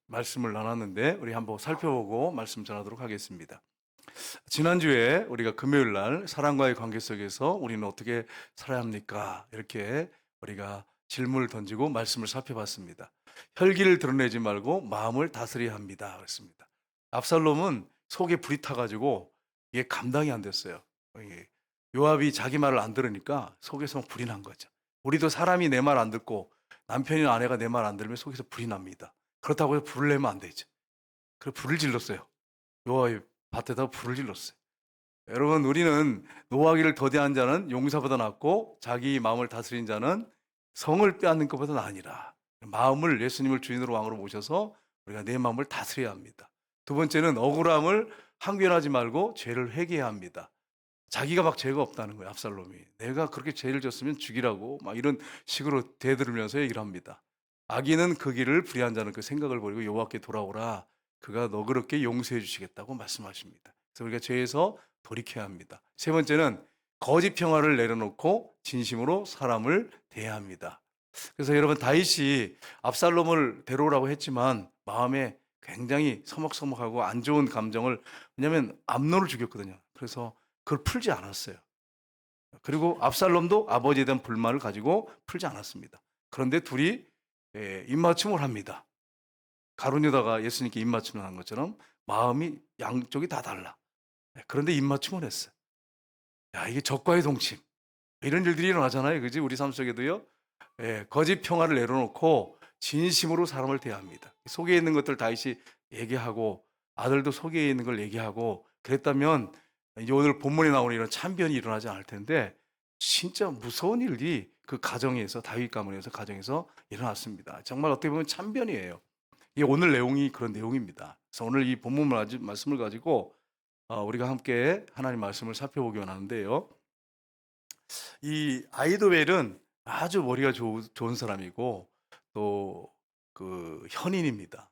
말씀을 나눴는데 우리 한번 살펴보고 말씀 전하도록 하겠습니다. 지난주에 우리가 금요일 날 사랑과의 관계 속에서 우리는 어떻게 살아야 합니까? 이렇게 우리가 질문을 던지고 말씀을 살펴봤습니다. 혈기를 드러내지 말고 마음을 다스려야 합니다. 그랬습니다. 압살롬은 속에 불이 타가지고 이게 감당이 안 됐어요. 이게 요압이 자기 말을 안 들으니까 속에서 불이 난 거죠. 우리도 사람이 내 말 안 듣고 남편이나 아내가 내 말 안 들으면 속에서 불이 납니다. 그렇다고 해서 불을 내면 안 되죠. 그래서 불을 질렀어요. 요압이 밭에다 불을 질렀어요. 여러분, 우리는 노하기를 더디한 자는 용사보다 낫고 자기 마음을 다스린 자는 성을 빼앗는 것보다 나으니라. 마음을 예수님을 주인으로 왕으로 모셔서 우리가 내 마음을 다스려야 합니다. 두 번째는 억울함을 항변하지 말고 죄를 회개해야 합니다. 자기가 막 죄가 없다는 거예요. 압살롬이. 내가 그렇게 죄를 졌으면 죽이라고 막 이런 식으로 대들으면서 얘기를 합니다. 악인은 그 길을, 불의한 자는 그 생각을 버리고 여호와께 돌아오라. 그가 너그럽게 용서해 주시겠다고 말씀하십니다. 그래서 우리가 죄에서 돌이켜야 합니다. 세 번째는 거짓 평화를 내려놓고 진심으로 사람을 대해야 합니다. 그래서 여러분, 다윗이 압살롬을 데려오라고 했지만 마음에 굉장히 서먹서먹하고 안 좋은 감정을, 왜냐하면 암논을 죽였거든요. 그래서 그걸 풀지 않았어요. 그리고 압살롬도 아버지에 대한 불만을 가지고 풀지 않았습니다. 그런데 둘이 입맞춤을 합니다. 가룟유다가 예수님께 입맞춤을 한 것처럼 마음이 양쪽이 다 달라. 그런데 입맞춤을 했어요. 야, 이게 적과의 동침. 이런 일들이 일어나잖아요. 그지? 우리 삶 속에도요. 거짓 평화를 내려놓고 진심으로 사람을 대합니다. 속에 있는 것들 다윗이 얘기하고 아들도 속에 있는 걸 얘기하고 그랬다면 이제 오늘 본문에 나오는 이런 참변이 일어나지 않을 텐데, 진짜 무서운 일이 그 가정에서, 다윗 가문에서, 가정에서 일어났습니다. 정말 어떻게 보면 참변이에요. 이 오늘 내용이 그런 내용입니다. 그래서 오늘 이 본문 말씀을 가지고 우리가 함께 하나님 말씀을 살펴보기 원하는데요. 이 아이도벨은 아주 머리가 좋은 사람이고 또 그 현인입니다.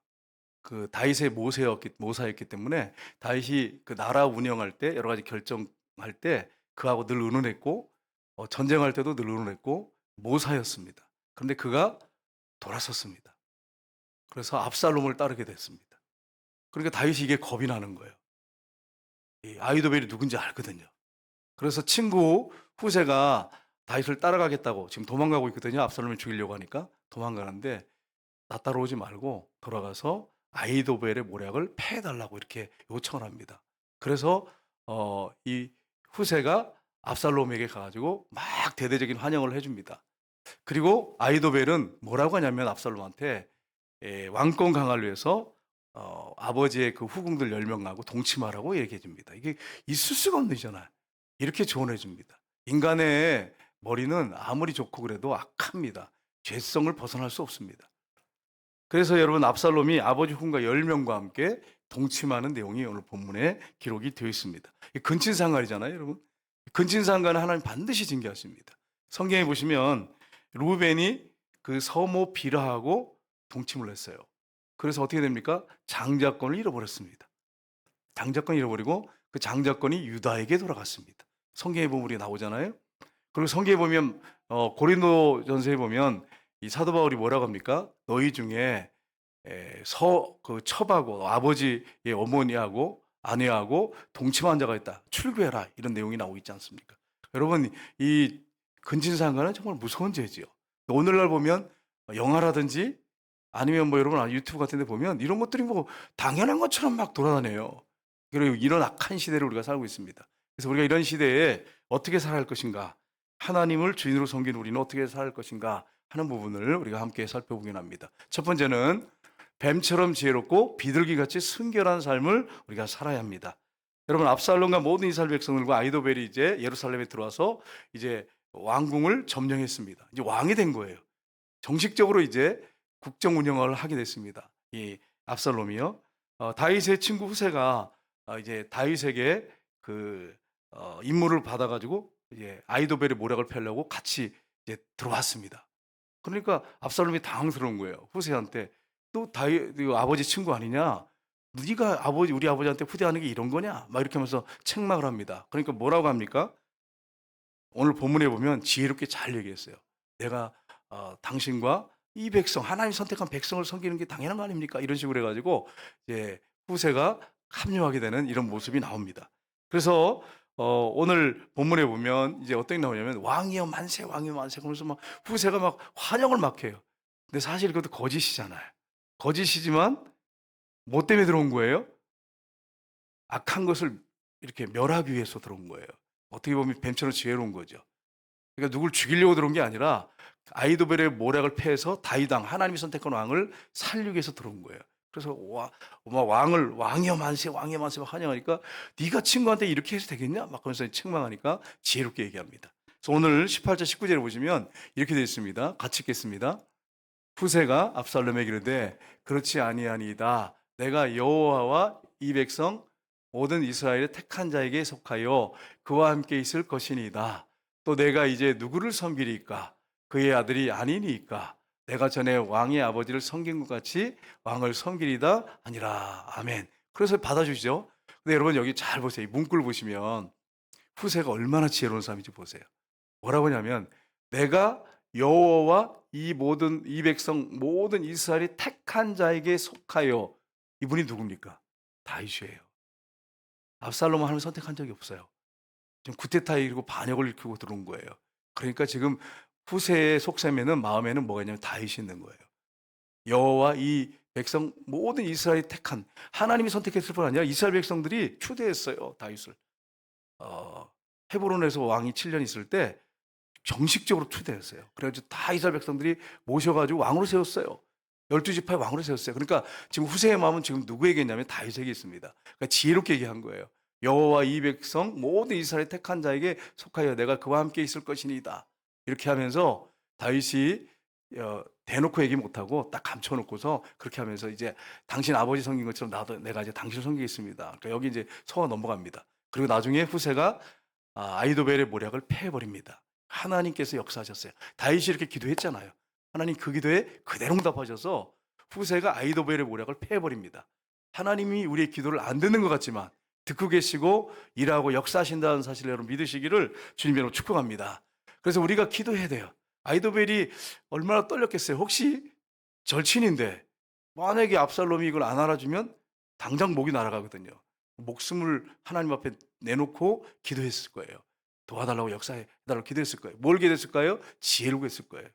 그 다윗의 모사였기 때문에 다윗이 그 나라 운영할 때 여러 가지 결정할 때 그하고 늘 의논했고, 전쟁할 때도 늘 의논했고 모사였습니다. 그런데 그가 돌아섰습니다. 그래서 압살롬을 따르게 됐습니다. 그러니까 다윗이 이게 겁이 나는 거예요. 이 아이도벨이 누군지 알거든요. 그래서 친구 후세가 다윗을 따라가겠다고 지금 도망가고 있거든요. 압살롬을 죽이려고 하니까 도망가는데, 나 따라오지 말고 돌아가서 아이도벨의 모략을 패해달라고 이렇게 요청을 합니다. 그래서 이 후세가 압살롬에게 가가지고 막 대대적인 환영을 해줍니다. 그리고 아이도벨은 뭐라고 하냐면 압살롬한테 왕권 강화를 위해서 아버지의 그 후궁들 10명하고 동침하라고 얘기해 줍니다. 이게 있을 수가 없는 일이잖아요. 이렇게 조언해 줍니다. 인간의 머리는 아무리 좋고 그래도 악합니다. 죄성을 벗어날 수 없습니다. 그래서 여러분, 압살롬이 아버지 후궁과 10명과 함께 동침하는 내용이 오늘 본문에 기록이 되어 있습니다. 근친상간이잖아요, 여러분. 근친상간은 하나님 반드시 징계하십니다. 성경에 보시면 루벤이 그 서모 비라하고 동침을 했어요. 그래서 어떻게 됩니까? 장자권을 잃어버렸습니다. 장자권을 잃어버리고 그 장자권이 유다에게 돌아갔습니다. 성경에 보면 우리가 나오잖아요. 그리고 성경에 보면 고린도전서에 보면 이 사도 바울이 뭐라고 합니까? 너희 중에 그 첩하고 아버지의 어머니하고 아내하고 동침한 자가 있다. 출교해라. 이런 내용이 나오고 있지 않습니까? 여러분, 이 근친상간은 정말 무서운 죄지요. 오늘날 보면 영화라든지 아니면 뭐 여러분 유튜브 같은 데 보면 이런 것들이 뭐 당연한 것처럼 막 돌아다녀요. 그리고 이런 악한 시대를 우리가 살고 있습니다. 그래서 우리가 이런 시대에 어떻게 살아야 할 것인가, 하나님을 주인으로 섬기는 우리는 어떻게 살아야 할 것인가 하는 부분을 우리가 함께 살펴보긴 합니다. 첫 번째는 뱀처럼 지혜롭고 비둘기같이 순결한 삶을 우리가 살아야 합니다. 여러분, 압살롬과 모든 이스라엘 백성들과 아이도벨이 이제 예루살렘에 들어와서 이제 왕궁을 점령했습니다. 이제 왕이 된 거예요. 정식적으로 이제 국정 운영을 하게 됐습니다. 이 압살롬이요. 다윗의 친구 후세가 이제 다윗에게 그 임무를 받아가지고 이제 아이도벨의 모략을 펴려고 같이 이제 들어왔습니다. 그러니까 압살롬이 당황스러운 거예요. 후세한테, 너 다윗 아버지 친구 아니냐? 네가 우리 아버지한테 후대하는 게 이런 거냐? 막 이렇게 하면서 책망을 합니다. 그러니까 뭐라고 합니까? 오늘 본문에 보면 지혜롭게 잘 얘기했어요. 내가 당신과 이 백성 하나님 선택한 백성을 섬기는 게 당연한 거 아닙니까? 이런 식으로 해 가지고 이제 후세가 합류하게 되는 이런 모습이 나옵니다. 그래서 오늘 본문에 보면 이제 어떻게 나오냐면 왕이여 만세 왕이여 만세 그러면서 막 후세가 막 환영을 막 해요. 근데 사실 그것도 거짓이잖아요. 거짓이지만 뭐 때문에 들어온 거예요? 악한 것을 이렇게 멸하기 위해서 들어온 거예요. 어떻게 보면 뱀처럼 지혜로운 거죠. 그러니까 누굴 죽이려고 들어온 게 아니라 아이도벨의 모략을 패해서 다윗 왕 하나님이 선택한 왕을 살리기 위해서 들어온 거예요. 그래서 왕을 왕이여 만세 왕이여 만세 막 환영하니까 네가 친구한테 이렇게 해서 되겠냐? 막 그러면서 책망하니까 지혜롭게 얘기합니다. 그래서 오늘 18절 19절에 보시면 이렇게 되어 있습니다. 같이 읽겠습니다. 후세가 압살롬에게 이르되 그렇지 아니하니이다. 내가 여호와와 이 백성 모든 이스라엘의 택한 자에게 속하여 그와 함께 있을 것이니이다. 또 내가 이제 누구를 섬기리까? 그의 아들이 아니니까. 내가 전에 왕의 아버지를 섬긴 것 같이 왕을 섬기리다 아니라. 아멘. 그래서 받아주시죠. 근데 여러분 여기 잘 보세요. 이 문구를 보시면 후세가 얼마나 지혜로운 사람인지 보세요. 뭐라고 하냐면 내가 여호와와 이 백성 모든 이스라엘이 택한 자에게 속하여. 이분이 누굽니까? 다윗이에요. 압살롬은 하나님 선택한 적이 없어요. 지금 구테타에 이르고 반역을 일으키고 들어온 거예요. 그러니까 지금 후세의 속셈에는 마음에는 뭐가 있냐면 다윗이 있는 거예요. 여호와 이 백성 모든 이스라엘이 택한 하나님이 선택했을 뿐 아니라 이스라엘 백성들이 추대했어요. 다윗을. 헤브론에서 왕이 7년 있을 때 정식적으로 추대했어요. 그래가지고 다 이스라엘 백성들이 모셔가지고 왕으로 세웠어요. 12지파의 왕으로 세웠어요. 그러니까 지금 후세의 마음은 지금 누구에게 있냐면 다윗에게 있습니다. 그러니까 지혜롭게 얘기한 거예요. 여호와 이 백성 모든 이스라엘 택한 자에게 속하여 내가 그와 함께 있을 것이니이다. 이렇게 하면서 다윗이 대놓고 얘기 못하고 딱 감춰놓고서 그렇게 하면서 이제 당신 아버지 섬긴 것처럼 내가 이제 당신을 섬기겠습니다. 그러니까 여기 이제 서가 넘어갑니다. 그리고 나중에 후세가 아이도벨의 모략을 패해버립니다. 하나님께서 역사하셨어요. 다윗이 이렇게 기도했잖아요. 하나님 그 기도에 그대로 응답하셔서 후세가 아이도벨의 모략을 패해버립니다. 하나님이 우리의 기도를 안 듣는 것 같지만 듣고 계시고 일하고 역사하신다는 사실을 여러분 믿으시기를 주님으로 축복합니다. 그래서 우리가 기도해야 돼요. 아이도벨이 얼마나 떨렸겠어요. 혹시 절친인데 만약에 압살롬이 이걸 안 알아주면 당장 목이 날아가거든요. 목숨을 하나님 앞에 내놓고 기도했을 거예요. 도와달라고 역사해달라고 기도했을 거예요. 뭘 기도했을까요? 지혜를 구했을 거예요.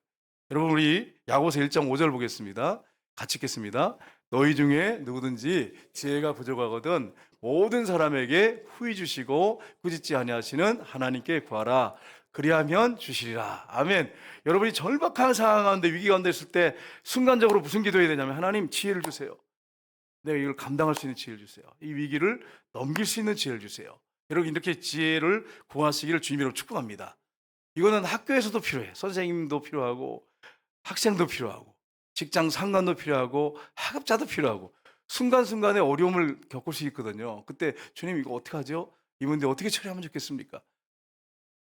여러분 우리 야고보서 1장 5절 보겠습니다. 같이 읽겠습니다. 너희 중에 누구든지 지혜가 부족하거든 모든 사람에게 후히 주시고 꾸짖지 아니하시는 하나님께 구하라. 그리하면 주시리라. 아멘. 여러분이 절박한 상황 가운데 위기 가운데 있을 때 순간적으로 무슨 기도해야 되냐면 하나님 지혜를 주세요. 내가 이걸 감당할 수 있는 지혜를 주세요. 이 위기를 넘길 수 있는 지혜를 주세요. 여러분 이렇게 지혜를 구하시기를 주님으로 축복합니다. 이거는 학교에서도 필요해. 선생님도 필요하고 학생도 필요하고 직장 상관도 필요하고 학업자도 필요하고 순간순간에 어려움을 겪을 수 있거든요. 그때 주님 이거 어떻게 하죠? 이분들 어떻게 처리하면 좋겠습니까?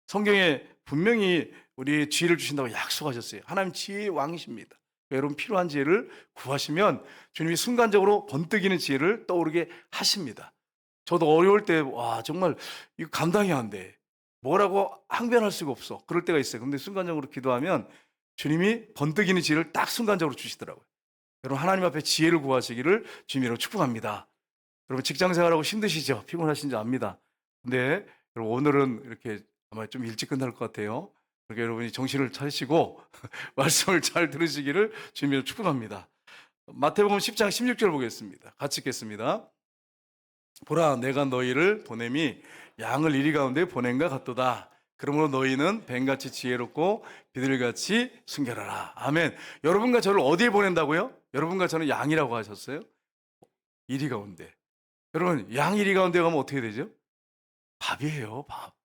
성경에 분명히 우리 지혜를 주신다고 약속하셨어요. 하나님 지혜의 왕이십니다. 여러분 필요한 지혜를 구하시면 주님이 순간적으로 번뜩이는 지혜를 떠오르게 하십니다. 저도 어려울 때 정말 이거 감당이 안 돼. 뭐라고 항변할 수가 없어. 그럴 때가 있어요. 근데 순간적으로 기도하면 주님이 번뜩이는 지혜를 딱 순간적으로 주시더라고요. 여러분 하나님 앞에 지혜를 구하시기를 주님으로 축복합니다. 여러분 직장 생활하고 힘드시죠? 피곤하신지 압니다. 근데 여러분 오늘은 이렇게 아마 좀 일찍 끝날 것 같아요. 그러니까 여러분이 정신을 차리시고 말씀을 잘 들으시기를 주님으로 축복합니다. 마태복음 10장 16절 보겠습니다. 같이 읽겠습니다. 보라 내가 너희를 보냄이 양을 이리 가운데 보냄과 같도다. 그러므로 너희는 뱀같이 지혜롭고 비둘기같이 순결하라. 아멘. 여러분과 저를 어디에 보낸다고요? 여러분과 저는 양이라고 하셨어요. 이리 가운데. 여러분 양 이리 가운데 가면 어떻게 되죠? 밥이에요. 밥.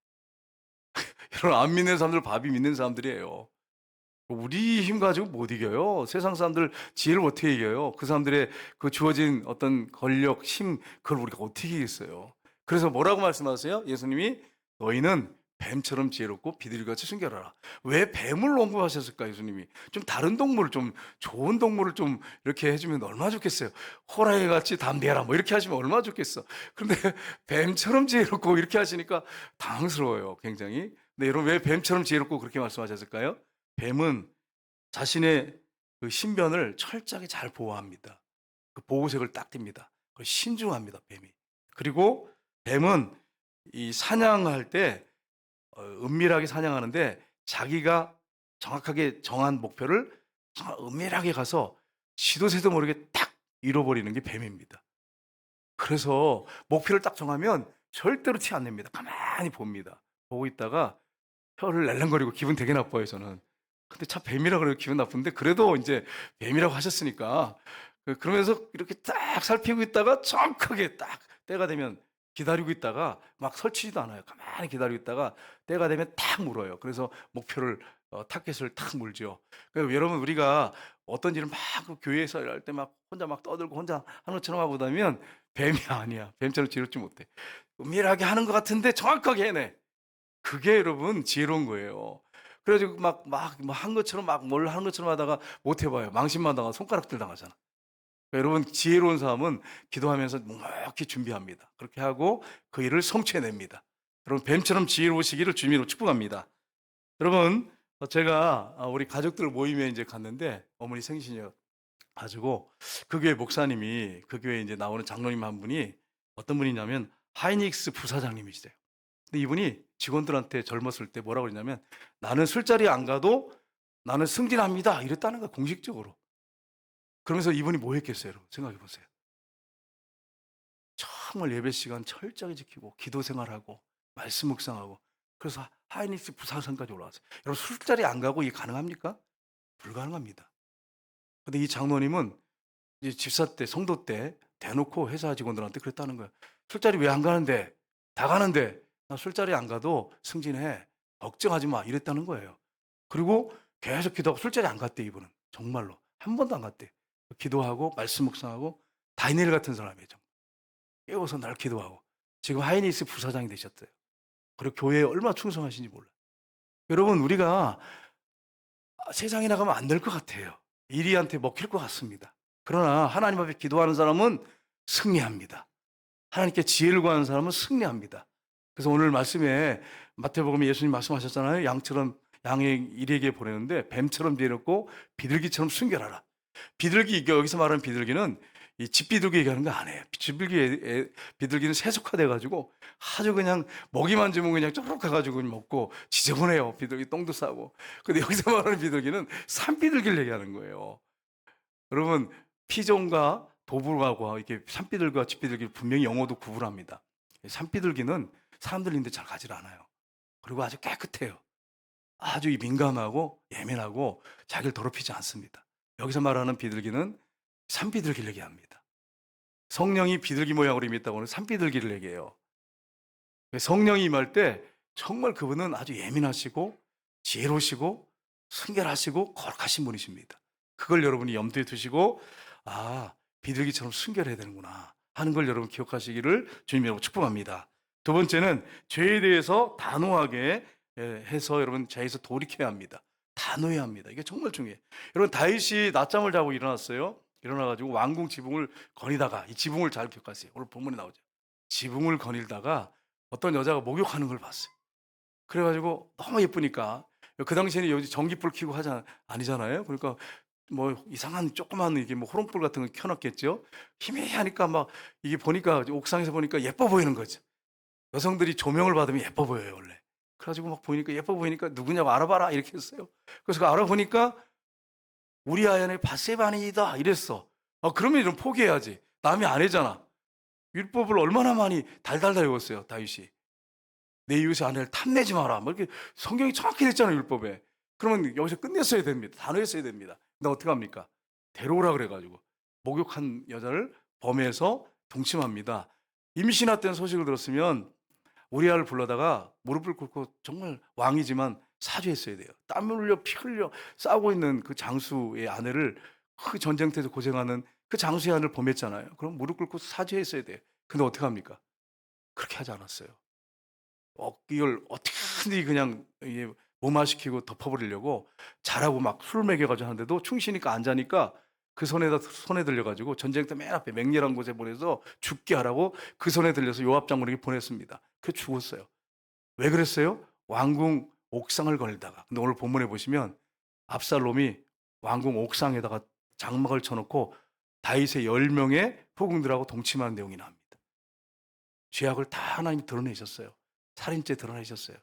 여러분 안 믿는 사람들 밥이 믿는 사람들이에요. 우리 힘 가지고 못 이겨요. 세상 사람들 지혜를 어떻게 이겨요? 그 사람들의 그 주어진 어떤 권력, 힘, 그걸 우리가 어떻게 이기겠어요? 그래서 뭐라고 말씀하세요? 예수님이 너희는 뱀처럼 지혜롭고 비둘기같이 순결하라. 왜 뱀을 언급하셨을까, 예수님이? 좀 다른 동물을 좀 좋은 동물을 좀 이렇게 해주면 얼마나 좋겠어요. 호랑이 같이 담대하라 뭐 이렇게 하시면 얼마나 좋겠어. 그런데 뱀처럼 지혜롭고 이렇게 하시니까 당황스러워요, 굉장히. 근데 여러분 왜 뱀처럼 지혜롭고 그렇게 말씀하셨을까요? 뱀은 자신의 그 신변을 철저하게 잘 보호합니다. 그 보호색을 딱 띱니다. 그리고 신중합니다, 뱀이. 그리고 뱀은 이 사냥할 때 은밀하게 사냥하는데 자기가 정확하게 정한 목표를 은밀하게 가서 시도 새도 모르게 딱 잃어버리는 게 뱀입니다. 그래서 목표를 딱 정하면 절대로 티 안 냅니다. 가만히 봅니다. 보고 있다가 혀를 낼름거리고 기분 되게 나빠요, 저는. 근데 참 뱀이라 그래도 기분 나쁜데 그래도 인제 뱀이라고 하셨으니까 그러면서 이렇게 딱 살피고 있다가 정확하게 딱 때가 되면 기다리고 있다가 막 설치지도 않아요. 가만히 기다리고 있다가 때가 되면 탁 물어요. 그래서 목표를 타겟을 탁 물죠. 여러분 우리가 어떤 일을 막 그 교회에서 일할 때 막 혼자 막 떠들고 혼자 하는 것처럼 하고 다니면 뱀이 아니야. 뱀처럼 지롭지 못해. 은밀하게 하는 것 같은데 정확하게 해내. 그게 여러분 지혜로운 거예요. 그래 가지고 막 뭐 한 것처럼 막 뭘 하는 것처럼 하다가 못 해 봐요. 망신만 당하고 손가락질 당하잖아. 그러니까 여러분 지혜로운 사람은 기도하면서 묵묵히 준비합니다. 그렇게 하고 그 일을 성취해냅니다. 여러분 뱀처럼 지혜로우시기를 주님으로 축복합니다. 여러분 제가 우리 가족들 모임에 이제 갔는데 어머니 생신이어 가지고 그 교회 목사님이 그 교회에 이제 나오는 장로님 한 분이 어떤 분이냐면 하이닉스 부사장님이시대요. 근데 이분이 직원들한테 젊었을 때 뭐라고 그랬냐면 "나는 술자리에 안 가도 나는 승진합니다." 이랬다는 거야 공식적으로. 그러면서 이분이 뭐 했겠어요 여러분 생각해 보세요. 정말 예배 시간 철저하게 지키고 기도 생활하고 말씀 묵상하고 그래서 하이닉스 부사장까지 올라왔어요. 여러분 술자리에 안 가고 이게 가능합니까? 불가능합니다. 근데 이 장로님은 이제 집사 때 성도 때 대놓고 회사 직원들한테 그랬다는 거예요. "술자리 왜 안 가는데? 다 가는데 나 술자리 안 가도 승진해. 걱정하지 마." 이랬다는 거예요. 그리고 계속 기도하고 술자리 안 갔대 이분은. 정말로. 한 번도 안 갔대. 기도하고 말씀 묵상하고 다니엘 같은 사람이에요. 정말. 깨워서 날 기도하고. 지금 하이니스 부사장이 되셨대요. 그리고 교회에 얼마나 충성하신지 몰라요. 여러분 우리가 세상에 나가면 안 될 것 같아요. 이리한테 먹힐 것 같습니다. 그러나 하나님 앞에 기도하는 사람은 승리합니다. 하나님께 지혜를 구하는 사람은 승리합니다. 그래서 오늘 말씀에 마태복음에 예수님 말씀하셨잖아요. 양처럼 양의 일에게 보내는데 뱀처럼 지혜롭고 비둘기처럼 순결하라. 비둘기 여기서 말하는 비둘기는 이 집비둘기 얘기하는 거 아니에요. 비둘기는 세속화돼 가지고 아주 그냥 먹이만 주면 그냥 쪼르륵 가 가지고 먹고 지저분해요. 비둘기 똥도 싸고. 근데 여기서 말하는 비둘기는 산비둘기를 얘기하는 거예요. 여러분 피종과 도불하고 이렇게 산비둘기와 집비둘기 분명히 영어도 구분합니다. 산비둘기는 사람들 있는데 잘 가질 않아요. 그리고 아주 깨끗해요. 아주 민감하고 예민하고 자기를 더럽히지 않습니다. 여기서 말하는 비둘기는 산비둘기를 얘기합니다. 성령이 비둘기 모양으로 임했다고 하는 산비둘기를 얘기해요. 성령이 임할 때 정말 그분은 아주 예민하시고 지혜로우시고 순결하시고 거룩하신 분이십니다. 그걸 여러분이 염두에 두시고 비둘기처럼 순결해야 되는구나 하는 걸 여러분 기억하시기를 주님으로 축복합니다. 두 번째는 죄에 대해서 단호하게 해서 여러분 죄에서 돌이켜야 합니다. 단호해야 합니다. 이게 정말 중요해요. 여러분 다윗이 낮잠을 자고 일어났어요. 일어나가지고 왕궁 지붕을 거니다가 이 지붕을 잘 기억하세요. 오늘 본문에 나오죠. 지붕을 거닐다가 어떤 여자가 목욕하는 걸 봤어요. 그래가지고 너무 예쁘니까 그 당시에는 여기 전기불 켜고 아니잖아요. 그러니까 뭐 이상한 조그만 이게 뭐 호롱불 같은 거 켜놨겠죠. 희미하니까 막 이게 보니까 옥상에서 보니까 예뻐 보이는 거죠. 여성들이 조명을 받으면 예뻐 보여요 원래. 그래가지고 막 보니까 예뻐 보이니까 누구냐고 알아봐라 이렇게 했어요. 그래서 알아보니까 우리 아연의 밧세바니이다 이랬어. 그러면 이런 포기해야지. 남의 아내잖아. 율법을 얼마나 많이 달달달 외웠어요 다윗이. 내 이웃의 아내를 탐내지 마라. 뭐 이렇게 성경이 정확히 됐잖아요 율법에. 그러면 여기서 끝냈어야 됩니다. 단호했어야 됩니다. 근데 어떻게 합니까? 데려오라 그래가지고 목욕한 여자를 범해서 동침합니다. 임신했다는 소식을 들었으면 우리아를 불러다가 무릎을 꿇고 정말 왕이지만 사죄했어야 돼요. 땀을 흘려 피 흘려 싸우고 있는 그 장수의 아내를 그 전쟁터에서 고생하는 그 장수의 아내를 범했잖아요. 그럼 무릎 꿇고 사죄했어야 돼요. 근데 어떻게 합니까? 그렇게 하지 않았어요. 이걸 어떻게든지 그냥 무마시키고 덮어버리려고 잘하고 막 술을 먹여가지고 하는데도 충신이니까 안 자니까 그 손에 들려가지고 전쟁터 맨 앞에 맹렬한 곳에 보내서 죽게 하라고 그 손에 들려서 요압 장군에게 보냈습니다. 그 죽었어요. 왜 그랬어요? 왕궁 옥상을 걸다가. 근데 오늘 본문에 보시면 압살롬이 왕궁 옥상에다가 장막을 쳐놓고 다윗의 10명의 후궁들하고 동침하는 내용이 나옵니다. 죄악을 다 하나님이 드러내셨어요. 살인죄 드러내셨어요.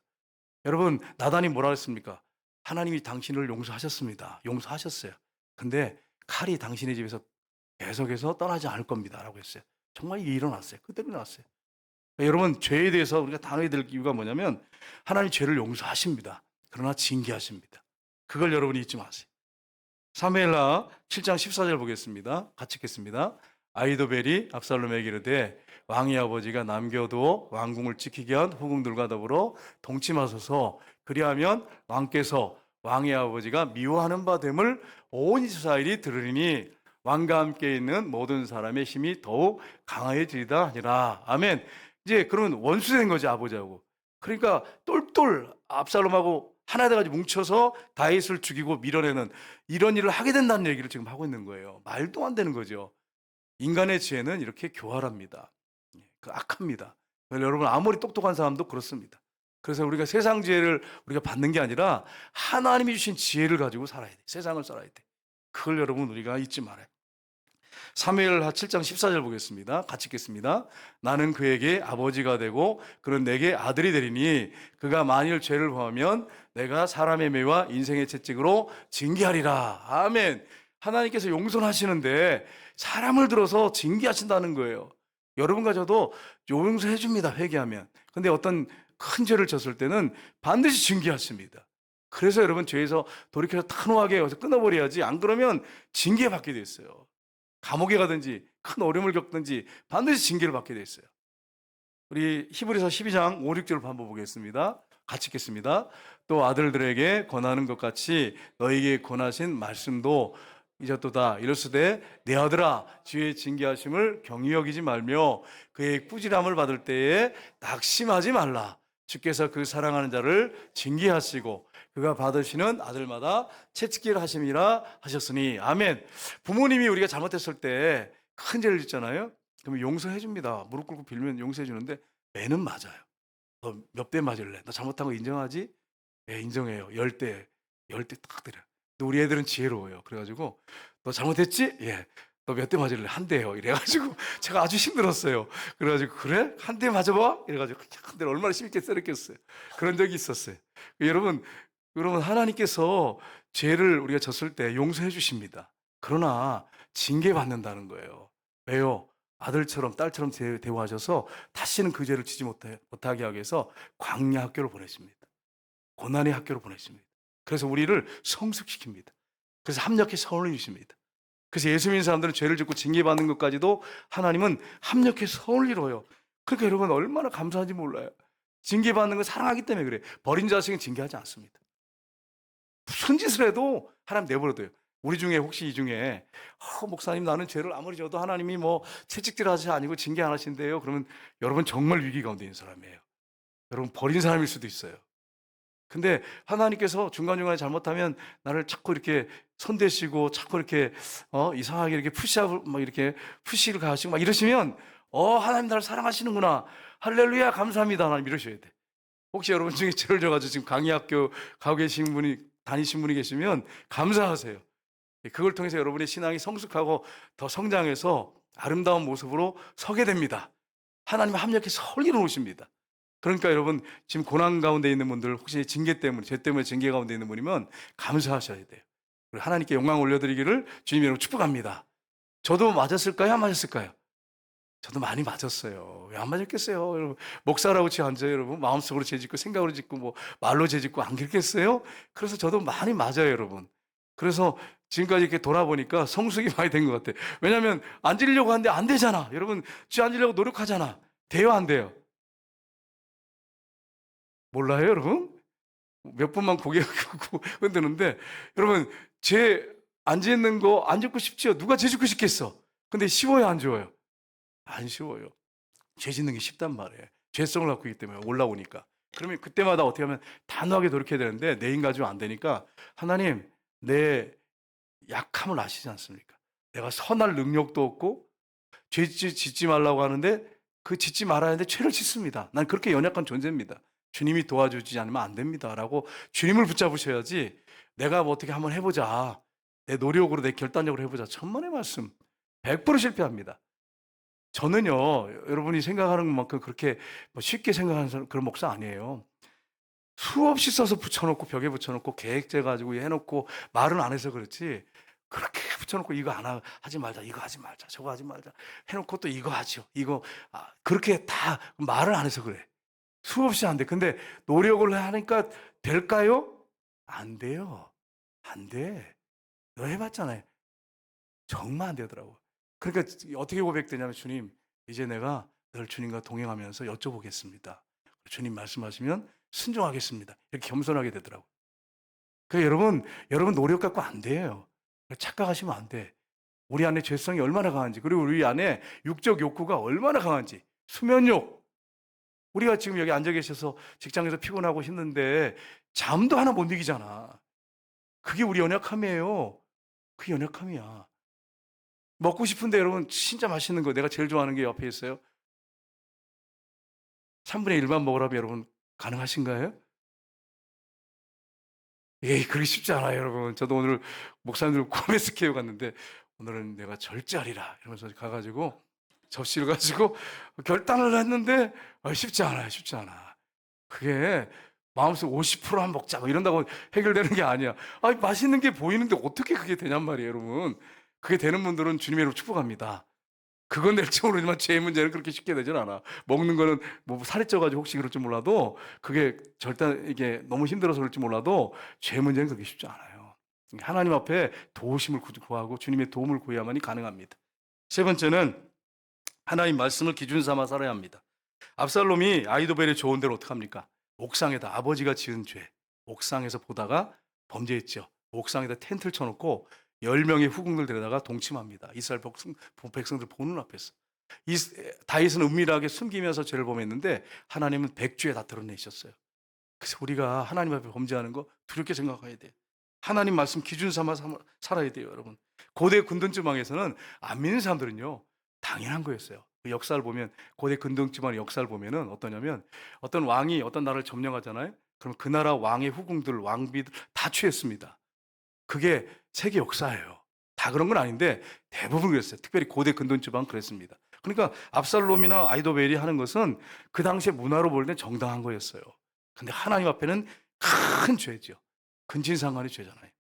여러분, 나단이 뭐라 했습니까? 하나님이 당신을 용서하셨습니다. 용서하셨어요. 근데 칼이 당신의 집에서 계속해서 떠나지 않을 겁니다. 라고 했어요. 정말 이게 일어났어요. 그대로 일어났어요. 여러분, 죄에 대해서 우리가 단호해야 될 이유가 뭐냐면 하나님 죄를 용서하십니다. 그러나 징계하십니다. 그걸 여러분이 잊지 마세요. 사무엘하 7장 14절 보겠습니다. 같이 읽겠습니다. 아히도벨이 압살롬에게 이르되 왕의 아버지가 남겨두어 왕궁을 지키게 한 후궁들과 더불어 동침하소서. 그리하면 왕께서 왕의 아버지가 미워하는 바 됨을 온 이스라엘이 들으리니 왕과 함께 있는 모든 사람의 힘이 더욱 강해지리다 하니라. 아멘. 이제 그러면 원수된 거지, 아버지하고. 그러니까 똘똘 압살롬하고 하나 돼가지고 뭉쳐서 다윗을 죽이고 밀어내는 이런 일을 하게 된다는 얘기를 지금 하고 있는 거예요. 말도 안 되는 거죠. 인간의 지혜는 이렇게 교활합니다. 그 악합니다. 여러분, 아무리 똑똑한 사람도 그렇습니다. 그래서 우리가 세상 지혜를 우리가 받는 게 아니라 하나님이 주신 지혜를 가지고 살아야 돼. 세상을 살아야 돼. 그걸 여러분 우리가 잊지 말아요. 사무엘하 7장 14절 보겠습니다. 같이 읽겠습니다. 나는 그에게 아버지가 되고 그는 내게 아들이 되리니 그가 만일 죄를 범하면 내가 사람의 매와 인생의 채찍으로 징계하리라. 아멘. 하나님께서 용서하시는데 사람을 들어서 징계하신다는 거예요. 여러분과 저도 용서해 줍니다. 회개하면. 근데 어떤 큰 죄를 졌을 때는 반드시 징계하십니다. 그래서 여러분, 죄에서 돌이켜서 단호하게 여기서 끊어버려야지. 안 그러면 징계받게 됐어요. 감옥에 가든지 큰 어려움을 겪든지 반드시 징계를 받게 돼 있어요. 우리 히브리서 12장 5, 6절을 한번 보겠습니다. 같이 읽겠습니다. 또 아들들에게 권하는 것 같이 너에게 권하신 말씀도 잊었도다. 이럴수되 내 아들아 주의 징계하심을 경히 여기지 말며 그의 꾸지람을 받을 때에 낙심하지 말라. 주께서 그 사랑하는 자를 징계하시고 그가 받으시는 아들마다 채찍질 하심이라 하셨으니. 아멘. 부모님이 우리가 잘못했을 때 큰 죄를 짓잖아요. 그러면 용서해 줍니다. 무릎 꿇고 빌면 용서해 주는데 매는 맞아요. 너 몇 대 맞을래? 너 잘못한 거 인정하지? 예, 인정해요. 10대, 10대 딱 때려. 근데 우리 애들은 지혜로워요. 그래가지고 너 잘못했지? 예. 너 몇 대 맞을래? 한 대요. 이래가지고 제가 아주 힘들었어요. 그래가지고 그래? 한 대 맞아봐? 이래가지고 한 대를 얼마나 심게 때렸겠어요. 그런 적이 있었어요. 여러분 하나님께서 죄를 우리가 졌을 때 용서해 주십니다. 그러나 징계받는다는 거예요. 왜요? 아들처럼 딸처럼 대우하셔서 다시는 그 죄를 지지 못하게 하기 위해서 광야 학교를 보내십니다. 고난의 학교로 보내십니다. 그래서 우리를 성숙시킵니다. 그래서 합력해 선을 주십니다. 그래서 예수 믿는 사람들은 죄를 짓고 징계받는 것까지도 하나님은 합력해 선을 이뤄요. 그러니까 여러분 얼마나 감사한지 몰라요. 징계받는 걸 사랑하기 때문에 그래요. 버린 자식은 징계하지 않습니다. 무슨 짓을 해도 하나님 내버려둬요. 우리 중에 혹시 이 중에 목사님 나는 죄를 아무리 져도 하나님이 뭐 채찍질하지 아니고 징계 안 하신대요. 그러면 여러분 정말 위기 가운데 있는 사람이에요. 여러분 버린 사람일 수도 있어요. 근데 하나님께서 중간중간에 잘못하면 나를 자꾸 이렇게 손대시고 자꾸 이렇게 이상하게 이렇게 푸시업을 막 이렇게 푸시를 가시고 막 이러시면 하나님 나를 사랑하시는구나. 할렐루야 감사합니다. 하나님 이러셔야 돼. 혹시 여러분 중에 죄를 져가지고 지금 강의학교 가고 계신 분이 다니신 분이 계시면 감사하세요. 그걸 통해서 여러분의 신앙이 성숙하고 더 성장해서 아름다운 모습으로 서게 됩니다. 하나님 합력해서 설리로 오십니다. 그러니까 여러분 지금 고난 가운데 있는 분들 혹시 징계 때문에 죄 때문에 징계 가운데 있는 분이면 감사하셔야 돼요. 하나님께 영광 올려드리기를 주님 이름으로 축복합니다. 저도 맞았을까요? 안 맞았을까요? 저도 많이 맞았어요. 왜 안 맞았겠어요? 여러분 목사라고 지 앉아요. 여러분 마음속으로 죄짓고 생각으로 짓고 뭐 말로 죄짓고 안 그랬겠어요? 그래서 저도 많이 맞아요, 여러분. 그래서 지금까지 이렇게 돌아보니까 성숙이 많이 된 것 같아요. 왜냐하면 앉으려고 하는데 안 되잖아. 여러분 쥐 앉으려고 노력하잖아. 돼요, 안 돼요? 몰라요, 여러분? 몇 분만 고개 흔드는데 여러분 죄 안 짓는 거 안 짓고 싶지요? 누가 죄 짓고 싶겠어? 근데 쉬워요, 안 쉬워요? 안 쉬워요. 죄 짓는 게 쉽단 말이에요. 죄성을 갖고 있기 때문에 올라오니까. 그러면 그때마다 어떻게 하면 단호하게 돌이켜야 되는데 내 힘 가지고 안 되니까 하나님 내 약함을 아시지 않습니까? 내가 선할 능력도 없고 죄 짓지 말라고 하는데 그 짓지 말아야 하는데 죄를 짓습니다. 난 그렇게 연약한 존재입니다. 주님이 도와주지 않으면 안 됩니다. 라고 주님을 붙잡으셔야지 내가 뭐 어떻게 한번 해보자. 내 노력으로 내 결단력으로 해보자. 천만의 말씀. 100% 실패합니다. 저는요, 여러분이 생각하는 것만큼 그렇게 뭐 쉽게 생각하는 그런 목사 아니에요. 수없이 써서 붙여놓고 벽에 붙여놓고 계획제 가지고 해놓고 말은 안 해서 그렇지, 그렇게 붙여놓고 이거 하지 말자, 이거 하지 말자, 저거 하지 말자 해놓고 또 이거 하죠. 이거 그렇게 다 말을 안 해서 그래. 수없이 안 돼. 근데 노력을 하니까 될까요? 안 돼요. 안 돼. 너 해봤잖아요. 정말 안 되더라고. 그러니까 어떻게 고백되냐면, 주님, 이제 내가 늘 주님과 동행하면서 여쭤보겠습니다. 주님 말씀하시면 순종하겠습니다. 이렇게 겸손하게 되더라고. 그러니까 여러분 노력 갖고 안 돼요. 착각하시면 안 돼. 우리 안에 죄성이 얼마나 강한지, 그리고 우리 안에 육적 욕구가 얼마나 강한지, 수면욕. 우리가 지금 여기 앉아 계셔서 직장에서 피곤하고 힘든데 잠도 하나 못 이기잖아. 그게 우리 연약함이에요. 그게 연약함이야. 먹고 싶은데 여러분 진짜 맛있는 거, 내가 제일 좋아하는 게 옆에 있어요. 3분의 1만 먹으라면 여러분 가능하신가요? 에이, 그러기 쉽지 않아요, 여러분. 저도 오늘 목사님들 코메스 케어 갔는데, 오늘은 내가 절제하리라 이러면서 가가지고 접시를 가지고 결단을 했는데 쉽지 않아요. 쉽지 않아. 그게 마음속 50%만 먹자 뭐 이런다고 해결되는 게 아니야. 맛있는 게 보이는데 어떻게 그게 되냔 말이에요, 여러분. 그게 되는 분들은 주님의 이름으로 축복합니다. 그건 될지 모르지만 제 문제는 그렇게 쉽게 되진 않아. 먹는 거는 뭐 살이 쪄가지고 혹시 그럴지 몰라도, 그게 절대 이게 너무 힘들어서 그럴지 몰라도 제 문제는 그렇게 쉽지 않아요. 하나님 앞에 도우심을 구하고 주님의 도움을 구해야만이 가능합니다. 세 번째는 하나님 말씀을 기준 삼아 살아야 합니다. 압살롬이 아이도벨의 조언대로 어떡합니까? 옥상에다, 아버지가 지은 죄, 옥상에서 보다가 범죄했죠. 옥상에다 텐트를 쳐놓고 10명의 후궁들 데려다가 동침합니다. 이스라엘 백성들 보는 앞에서. 다윗은 은밀하게 숨기면서 죄를 범했는데 하나님은 백주에 다 드러내셨어요. 그래서 우리가 하나님 앞에 범죄하는 거 두렵게 생각해야 돼요. 하나님 말씀 기준 삼아 살아야 돼요, 여러분. 고대 근동지방에서는 안 믿는 사람들은요, 당연한 거였어요. 그 역사를 보면, 고대 근동지방의 역사를 보면은 어떠냐면, 어떤 왕이 어떤 나라를 점령하잖아요. 그럼 그 나라 왕의 후궁들, 왕비들 다 취했습니다. 그게 세계 역사예요. 다 그런 건 아닌데 대부분 그랬어요. 특별히 고대 근동지방 그랬습니다. 그러니까 압살롬이나 아이도벨이 하는 것은 그 당시에 문화로 볼 때 정당한 거였어요. 근데 하나님 앞에는 큰 죄죠. 근친상간의 죄잖아요.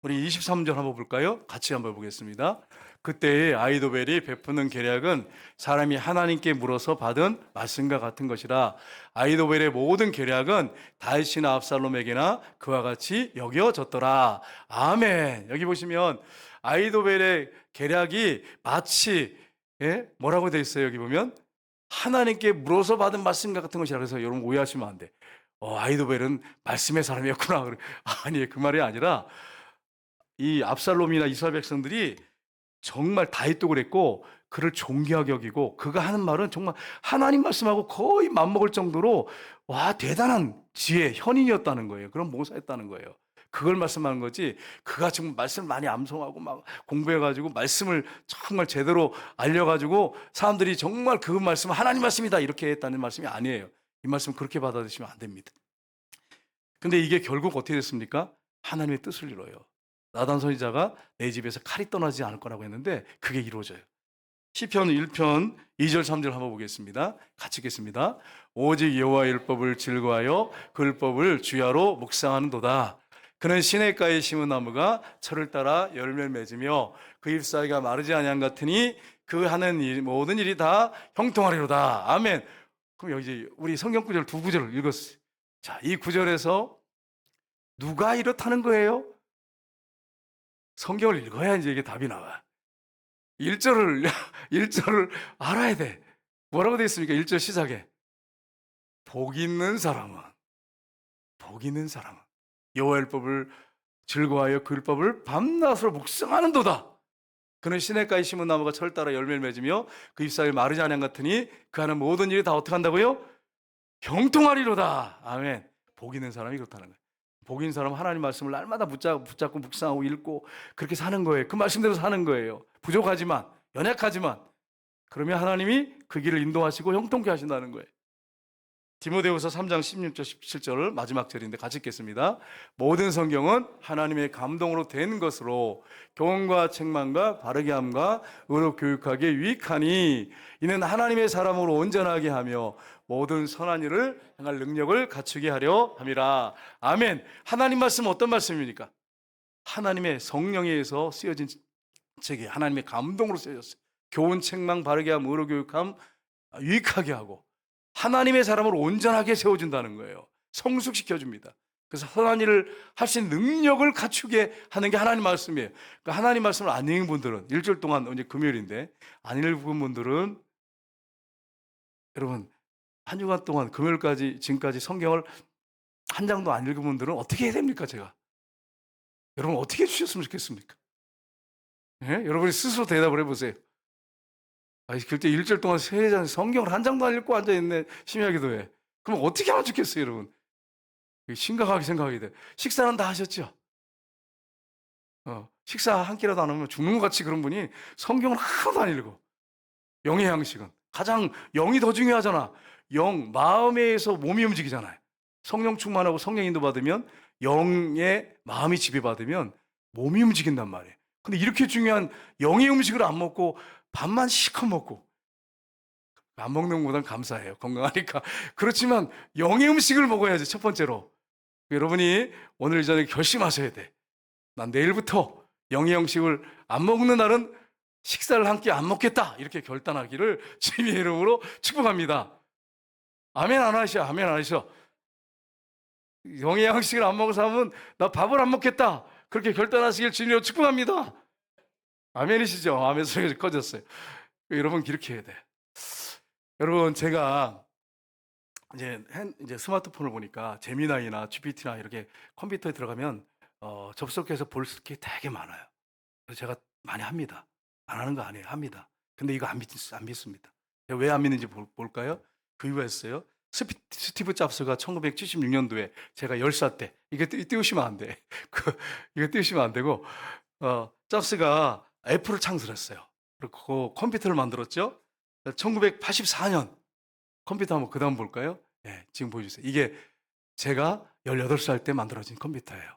우리 23절 한번 볼까요? 같이 한번 보겠습니다. 그때의 아이도벨이 베푸는 계략은 사람이 하나님께 물어서 받은 말씀과 같은 것이라. 아이도벨의 모든 계략은 다윗이나 압살롬에게나 그와 같이 여겨졌더라. 아멘. 여기 보시면 아이도벨의 계략이 마치 뭐라고 되어 있어요? 여기 보면 하나님께 물어서 받은 말씀과 같은 것이라. 그래서 여러분 오해하시면 안 돼. 아이도벨은 말씀의 사람이었구나. 아니, 그 말이 아니라 이 압살롬이나 이스라엘 백성들이 정말 다윗도 그랬고 그를 존귀하게 여기고, 그가 하는 말은 정말 하나님 말씀하고 거의 맞먹을 정도로 대단한 지혜, 현인이었다는 거예요. 그런 모사였다는 거예요. 그걸 말씀하는 거지, 그가 지금 말씀을 많이 암송하고 막 공부해가지고 말씀을 정말 제대로 알려가지고 사람들이 정말 그 말씀은 하나님 말씀이다 이렇게 했다는 말씀이 아니에요. 이 말씀 그렇게 받아들이시면 안 됩니다. 근데 이게 결국 어떻게 됐습니까? 하나님의 뜻을 이뤄요. 나단 선지자가 내 집에서 칼이 떠나지 않을 거라고 했는데 그게 이루어져요. 시편 1편 2절 3절 한번 보겠습니다. 같이 읽겠습니다. 오직 여호와의 율법을 즐거워하여 그 율법을 주야로 묵상하는도다. 그는 시냇가에 심은 나무가 철을 따라 열매를 맺으며 그 잎사귀가 마르지 아니한 같으니 그 하는 모든 일이 다 형통하리로다. 아멘. 그럼 여기 우리 성경 구절 두 구절을 읽었어요. 자, 이 구절에서 누가 이렇다는 거예요? 성경을 읽어야 이제 이게 답이 나와. 1절을 알아야 돼. 뭐라고 되어 있습니까? 1절 시작에 복 있는 사람은 여호와의 율법을 즐거워하여 그 율법을 밤낮으로 묵상하는도다. 그는 시냇가에 심은 나무가 철 따라 열매를 맺으며 그 잎사귀 마르지 않은 같으니 그 하는 모든 일이 다 어떻게 한다고요? 형통하리로다. 아멘. 복 있는 사람이 그렇다는 거예요. 복 있는 사람은 하나님 말씀을 날마다 붙잡고 묵상하고 읽고 그렇게 사는 거예요. 그 말씀대로 사는 거예요. 부족하지만, 연약하지만, 그러면 하나님이 그 길을 인도하시고 형통케 하신다는 거예요. 디모데후서 3장 16절 17절 마지막 절인데 같이 읽겠습니다. 모든 성경은 하나님의 감동으로 된 것으로 교훈과 책망과 바르게 함과 의로 교육하기에 유익하니 이는 하나님의 사람으로 온전하게 하며 모든 선한 일을 행할 능력을 갖추게 하려 함이라. 아멘. 하나님 말씀은 어떤 말씀입니까? 하나님의 성령에 의해서 쓰여진 책이 하나님의 감동으로 쓰여졌어요. 교훈, 책망, 바르게 함, 의로 교육함, 유익하게 하고 하나님의 사람으로 온전하게 세워준다는 거예요. 성숙시켜줍니다. 그래서 선한 일을 할 수 있는 능력을 갖추게 하는 게 하나님 말씀이에요. 그러니까 하나님 말씀을 안 읽은 분들은 일주일 동안 이제 금요일인데 안 읽은 분들은 여러분 한 주간 동안 금요일까지 지금까지 성경을 한 장도 안 읽은 분들은 어떻게 해야 됩니까? 제가 여러분 어떻게 해주셨으면 좋겠습니까? 예? 여러분이 스스로 대답을 해보세요. 그때 일주일 동안 세 장 성경을 한 장도 안 읽고 앉아있네 심야 기도회. 그럼 어떻게 하면 좋겠어요 여러분? 심각하게 생각하게 돼. 식사는 다 하셨죠? 식사 한 끼라도 안 하면 죽는 것 같이 그런 분이 성경을 하나도 안 읽어. 영의 양식은 가장 영이 더 중요하잖아. 영, 마음에 의해서 몸이 움직이잖아요. 성령 충만하고 성령 인도 받으면 영의 마음이 지배받으면 몸이 움직인단 말이에요. 근데 이렇게 중요한 영의 음식을 안 먹고 밥만 실컷 먹고 안 먹는 것보단 감사해요. 건강하니까. 그렇지만 영의 음식을 먹어야지 첫 번째로. 여러분이 오늘 이전에 결심하셔야 돼. 난 내일부터 영의 음식을 안 먹는 날은 식사를 한 끼 안 먹겠다. 이렇게 결단하기를 주님의 이름으로 축복합니다. 아멘 안 하셔. 아멘 안 하셔. 영의 양식을 안 먹은 사람은 나 밥을 안 먹겠다. 그렇게 결단하시길 주님으로 축복합니다. 아멘이시죠? 아멘 소리가 커졌어요. 여러분 이렇게 해야 돼. 여러분 제가 이제 스마트폰을 보니까 제미나이나 GPT나 이렇게 컴퓨터에 들어가면 접속해서 볼 게 되게 많아요. 그래서 제가 많이 합니다. 안 하는 거 아니에요. 합니다. 근데 이거 안 믿습니다. 왜 안 믿는지 볼까요? 그 이유가 있어요. 스티브 잡스가 1976년도에 제가 10살 때 이게 띄우시면 안 돼. 이거 띄우시면 안 되고 잡스가 애플을 창설했어요. 그리고 컴퓨터를 만들었죠. 1984년 컴퓨터 한번 그 다음 볼까요? 네, 지금 보여주세요. 이게 제가 18살 때 만들어진 컴퓨터예요.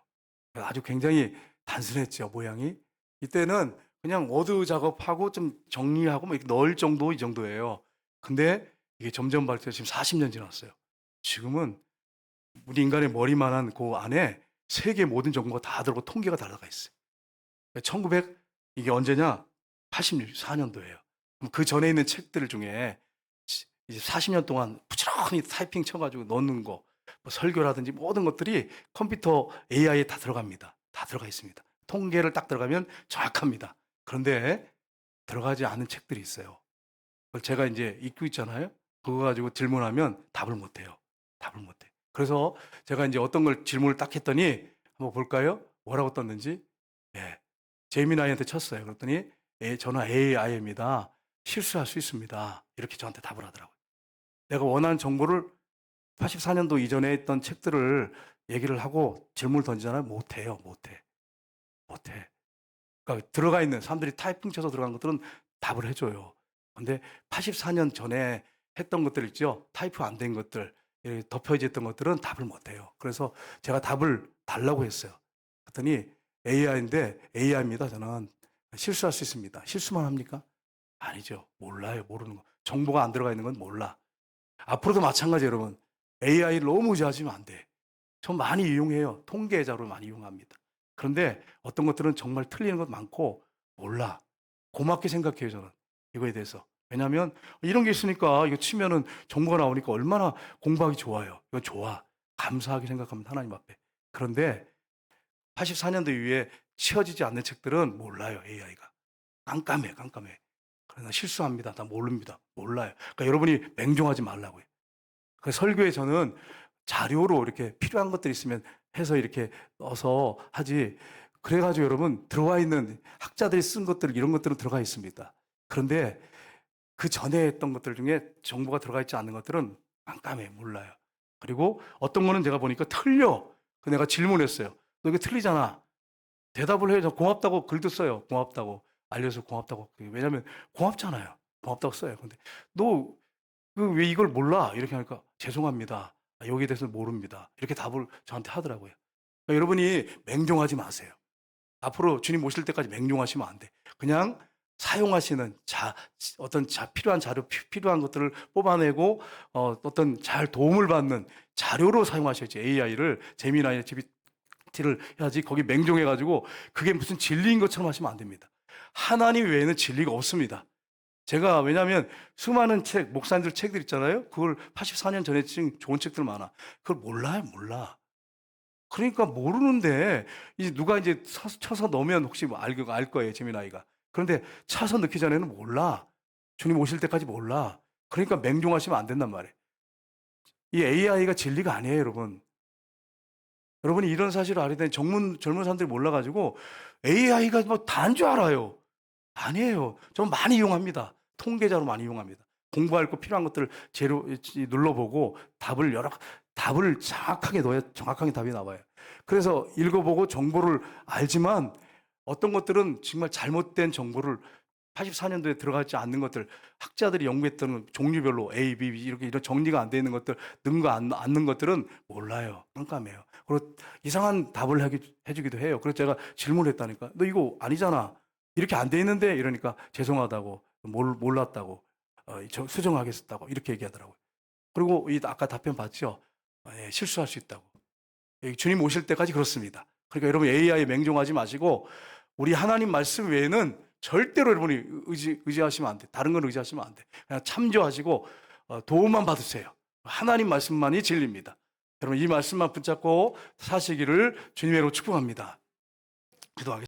아주 굉장히 단순했죠, 모양이. 이때는 그냥 워드 작업하고 좀 정리하고 뭐 이렇게 넣을 정도, 이 정도예요. 근데 이게 점점 발전해서 지금 40년 지났어요. 지금은 우리 인간의 머리만한 그 안에 세계 모든 정보가 다 들어가고 통계가 다 들어가 있어요. 이게 언제냐? 84년도예요. 그 전에 있는 책들 중에 이제 40년 동안 부지런히 타이핑 쳐가지고 넣는 거, 뭐 설교라든지 모든 것들이 컴퓨터 AI에 다 들어갑니다. 다 들어가 있습니다. 통계를 딱 들어가면 정확합니다. 그런데 들어가지 않은 책들이 있어요. 그걸 제가 이제 읽고 있잖아요. 그거 가지고 질문하면 답을 못 해요. 답을 못 해. 그래서 제가 이제 어떤 걸 질문을 딱 했더니 한번 볼까요? 뭐라고 떴는지. 예. 제미나이한테 쳤어요. 그랬더니 저는 AI입니다. 실수할 수 있습니다. 이렇게 저한테 답을 하더라고요. 내가 원하는 정보를 84년도 이전에 했던 책들을 얘기를 하고 질문을 던지잖아요. 못해요. 못해. 그러니까 들어가 있는 사람들이 타이핑 쳐서 들어간 것들은 답을 해줘요. 근데 84년 전에 했던 것들 있죠. 타이프 안 된 것들, 덮여져 있던 것들은 답을 못해요. 그래서 제가 답을 달라고 했어요. 그랬더니 AI인데 AI입니다. 저는 실수할 수 있습니다. 실수만 합니까? 아니죠. 몰라요. 모르는 거. 정보가 안 들어가 있는 건 몰라. 앞으로도 마찬가지 여러분. AI를 너무 의지하시면 안 돼. 전 많이 이용해요. 통계 자료를 많이 이용합니다. 그런데 어떤 것들은 정말 틀리는 것 많고 몰라. 고맙게 생각해요, 저는. 이거에 대해서. 왜냐하면 이런 게 있으니까 이거 치면은 정보가 나오니까 얼마나 공부하기 좋아요. 이건 좋아. 감사하게 생각합니다. 하나님 앞에. 그런데 84년도 이후에 치워지지 않는 책들은 몰라요, AI가. 깜깜해. 그러나 실수합니다. 나 모릅니다. 몰라요. 그러니까 여러분이 맹종하지 말라고요. 그 설교에 저는 자료로 이렇게 필요한 것들이 있으면 해서 이렇게 넣어서 하지. 그래가지고 여러분 들어와 있는 학자들이 쓴 것들 이런 것들은 들어가 있습니다. 그런데 그 전에 했던 것들 중에 정보가 들어가 있지 않는 것들은 깜깜해. 몰라요. 그리고 어떤 거는 제가 보니까 틀려. 그 내가 질문했어요. 너 이거 틀리잖아. 대답을 해요. 저 고맙다고 글도 써요. 고맙다고. 알려서 고맙다고. 왜냐하면 고맙잖아요. 고맙다고 써요. 근데 너 그 왜 이걸 몰라? 이렇게 하니까 죄송합니다. 여기에 대해서 모릅니다. 이렇게 답을 저한테 하더라고요. 그러니까 여러분이 맹종하지 마세요. 앞으로 주님 오실 때까지 맹종하시면 안 돼. 그냥 사용하시는 어떤 필요한 자료, 필요한 것들을 뽑아내고 어떤 잘 도움을 받는 자료로 사용하셔야지. AI를 제미나이나 GPT를 해야지 거기 맹종해가지고 그게 무슨 진리인 것처럼 하시면 안 됩니다. 하나님 외에는 진리가 없습니다. 제가 왜냐하면 수많은 책, 목사님들 책들 있잖아요. 그걸 84년 전에 쓴 좋은 책들 많아. 그걸 몰라요, 몰라. 그러니까 모르는데 이제 누가 이제 쳐서 넣으면 혹시 뭐 알 거예요, 재미나이가. 그런데 차서 넣기 전에는 몰라. 주님 오실 때까지 몰라. 그러니까 맹종하시면 안 된단 말이에요. 이 AI가 진리가 아니에요, 여러분. 여러분이 이런 사실을 알게 된 젊은 사람들이 몰라가지고 AI가 뭐 다인 줄 알아요. 아니에요. 좀 많이 이용합니다. 통계자로 많이 이용합니다. 공부할 거 필요한 것들을 재료 눌러보고 답을 정확하게 넣어야 정확하게 답이 나와요. 그래서 읽어보고 정보를 알지만 어떤 것들은 정말 잘못된 정보를 84년도에 들어가지 않는 것들, 학자들이 연구했던 종류별로 A, B, B 이렇게 이런 정리가 안 되어 있는 것들, 능거 않는 것들은 몰라요. 깜깜해요. 그리고 이상한 답을 해주기도 해요. 그래서 제가 질문을 했다니까. 너 이거 아니잖아. 이렇게 안 돼 있는데 이러니까 죄송하다고, 몰랐다고, 수정하겠다고 이렇게 얘기하더라고요. 그리고 아까 답변 봤죠? 예, 실수할 수 있다고. 주님 오실 때까지 그렇습니다. 그러니까 여러분 AI에 맹종하지 마시고 우리 하나님 말씀 외에는 절대로 여러분이 의지하시면 안 돼. 다른 건 의지하시면 안 돼. 그냥 참조하시고 도움만 받으세요. 하나님 말씀만이 진리입니다. 여러분 이 말씀만 붙잡고 사시기를 주님으로 축복합니다. 기도하겠습니다.